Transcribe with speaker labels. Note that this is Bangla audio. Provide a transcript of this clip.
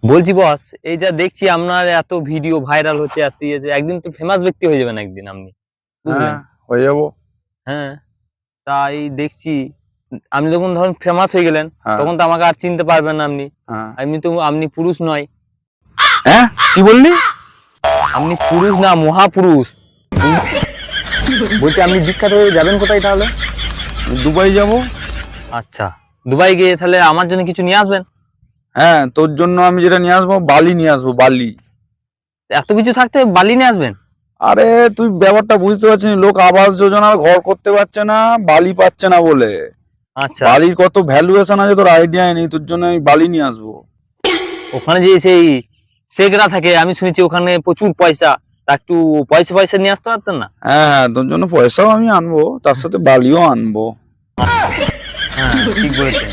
Speaker 1: বলছি বস, এই যা দেখছি আপনার এত ভিডিও ভাইরাল হচ্ছে, এত ইয়ে, একদিন তো ফেমাস ব্যক্তি হয়ে যাবেন একদিন আপনি, বুঝলেন?
Speaker 2: হয়ে যাবো।
Speaker 1: হ্যাঁ, তাই দেখছি আপনি যখন ধরুন ফেমাস হয়ে গেলেন,
Speaker 2: হ্যাঁ।
Speaker 1: তখন তো আমাকে আর চিনতে পারবেন না আপনি।
Speaker 2: হ্যাঁ।
Speaker 1: এমনি তো আপনি পুরুষ নয়।
Speaker 2: হ্যাঁ, কি বললি?
Speaker 1: আপনি পুরুষ না, মহাপুরুষ। বলছি আপনি বিখ্যাত হয়ে যাবেন কোথায় তাহলে?
Speaker 2: দুবাই যাব।
Speaker 1: আচ্ছা, দুবাই গিয়ে তাহলে আমার জন্য কিছু নিয়ে আসবেন।
Speaker 2: হ্যাঁ, তোর জন্য আমি যেটা নিয়ে আসবো, বালি নিয়ে আসবো, বালি।
Speaker 1: এত কিছু থাকতে বালি নিয়ে আসবেন?
Speaker 2: আরে তুই ব্যাপারটা বুঝতে পারছিস না, লোক আবাস যোজনার ঘর করতে পারছে না, বালি পাচ্ছে না বলে।
Speaker 1: আচ্ছা,
Speaker 2: বালির কত ভ্যালুয়েশন আছে তোর আইডিয়া নেই, তোর জন্য আমি বালি নিয়ে আসবো।
Speaker 1: ওখানে যে সেই শেখরা থাকে, আমি শুনেছি ওখানে প্রচুর পয়সা, তা একটু পয়সা পয়সা নিয়ে আসতে পারতেন না?
Speaker 2: হ্যাঁ হ্যাঁ, তোর জন্য পয়সাও আমি আনবো, তার সাথে বালিও আনবো।
Speaker 1: হ্যাঁ, ঠিক বলেছেন।